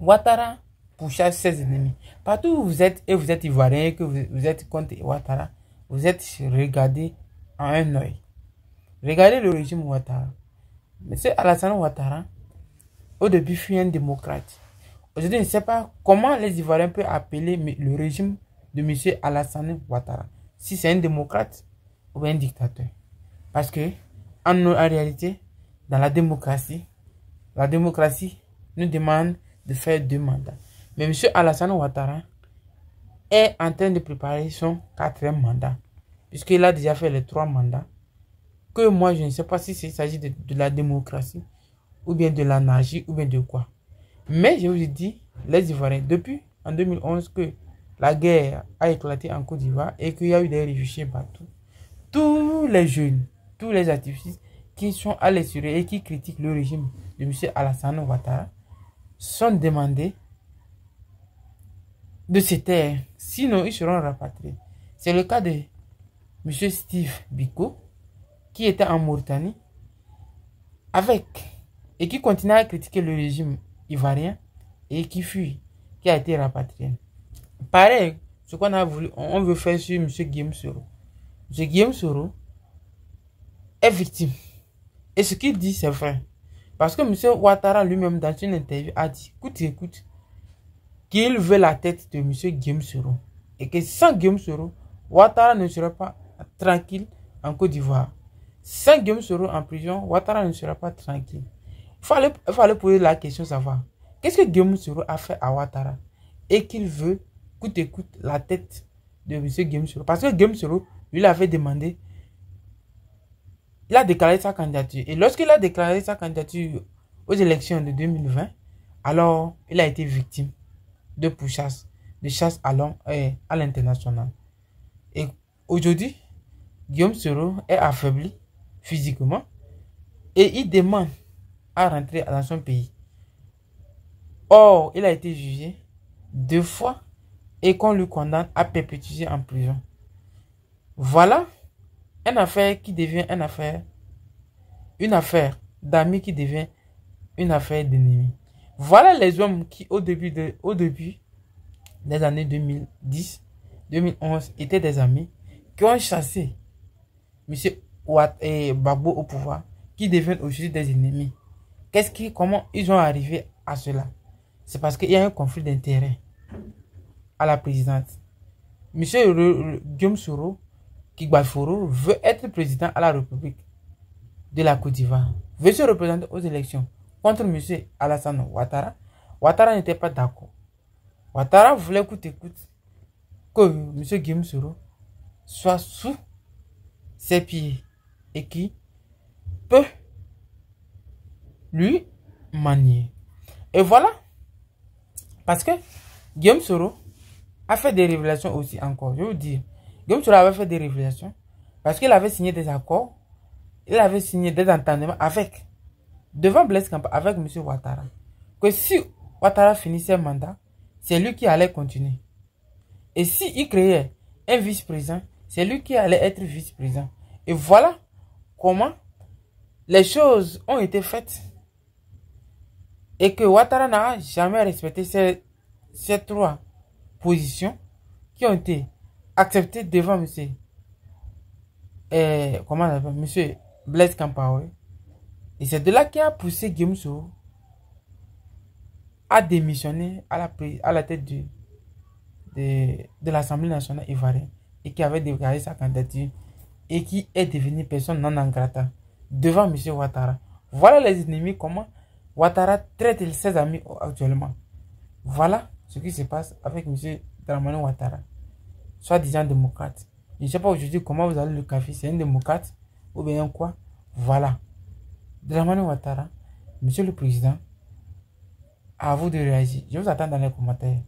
Ouattara pourchasse ses ennemis. Partout où vous êtes, et vous êtes ivoirien, et que vous êtes contre Ouattara, vous êtes regardé en un œil. Regardez le régime Ouattara. Monsieur Alassane Ouattara, au début, fut un démocrate. Aujourd'hui, je ne sais pas comment les Ivoiriens peuvent appeler le régime de monsieur Alassane Ouattara. Si c'est un démocrate ou un dictateur. Parce que, en réalité, dans la démocratie nous demande de faire 2 mandats. Mais M. Alassane Ouattara est en train de préparer son 4e mandat. Puisqu'il a déjà fait les 3 mandats. Que moi, je ne sais pas si il s'agit de la démocratie, ou bien de l'anarchie, ou bien de quoi. Mais je vous dis, les Ivoiriens, depuis en 2011 que la guerre a éclaté en Côte d'Ivoire et qu'il y a eu des réfugiés partout, tous les jeunes, tous les activistes qui sont à l'extérieur et qui critiquent le régime de M. Alassane Ouattara sont demandés de se taire, sinon ils seront rapatriés. C'est le cas de M. Steve Biko, qui était en Mauritanie, et qui continue à critiquer le régime ivoirien et qui fuit, qui a été rapatrié. Pareil, ce qu'on a voulu, on veut faire sur M. Guillaume Soro. M. Guillaume Soro est victime. Et ce qu'il dit, c'est vrai. Parce que M. Ouattara lui-même, dans une interview, a dit, écoute, qu'il veut la tête de M. Guillaume Soro. Et que sans Guillaume Soro, Ouattara ne serait pas tranquille en Côte d'Ivoire. Sans Guillaume Soro en prison, Ouattara ne sera pas tranquille. Il fallait poser la question, savoir qu'est-ce que Guillaume Soro a fait à Ouattara et qu'il veut, écoute, la tête de M. Guillaume Soro. Parce que Guillaume Soro, lui, avait demandé, il a déclaré sa candidature. Et lorsqu'il a déclaré sa candidature aux élections de 2020, alors il a été victime de pourchasse, de chasse à l'international. Et aujourd'hui, Guillaume Soro est affaibli physiquement et il demande à rentrer dans son pays. Or, il a été jugé 2 fois et qu'on lui condamne à perpétuité en prison. Voilà une affaire qui devient une affaire d'amis qui devient une affaire d'ennemis. Voilà les hommes qui, au début des années 2010, 2011, étaient des amis, qui ont chassé M. Gbagbo au pouvoir, qui deviennent aujourd'hui des ennemis. Comment ils ont arrivé à cela? C'est parce qu'il y a un conflit d'intérêts à la présidente. M. Guillaume Soro, Kigbaforo, veut être président à la République de la Côte d'Ivoire, veut se représenter aux élections contre M. Alassane Ouattara. Ouattara n'était pas d'accord. Ouattara voulait que M. Guillaume Soro soit sous ses pieds et qui peut lui manier. Et voilà, parce que Guillaume Soro a fait des révélations aussi encore. Je veux dire, Guillaume Soro avait fait des révélations parce qu'il avait signé des accords, il avait signé des entendements devant Blaise Compaoré, avec M. Ouattara, que si Ouattara finissait le mandat, c'est lui qui allait continuer. Et s'il créait un vice-président, c'est lui qui allait être vice-président. Et voilà comment les choses ont été faites. Et que Ouattara n'a jamais respecté ces 3 positions qui ont été acceptées devant M. Blaise Compaoré. Et c'est de là qui a poussé Guillaume Soro à démissionner à la tête de l'Assemblée nationale ivoirienne et qui avait déclaré sa candidature et qui est devenu personne non grata devant M. Ouattara. Voilà les ennemis, comment Ouattara traite ses amis actuellement. Voilà ce qui se passe avec M. Dramane Ouattara, soi-disant démocrate. Je ne sais pas aujourd'hui comment vous allez le café, c'est un démocrate ou bien quoi. Voilà. Dramane Ouattara, Monsieur le Président, à vous de réagir. Je vous attends dans les commentaires.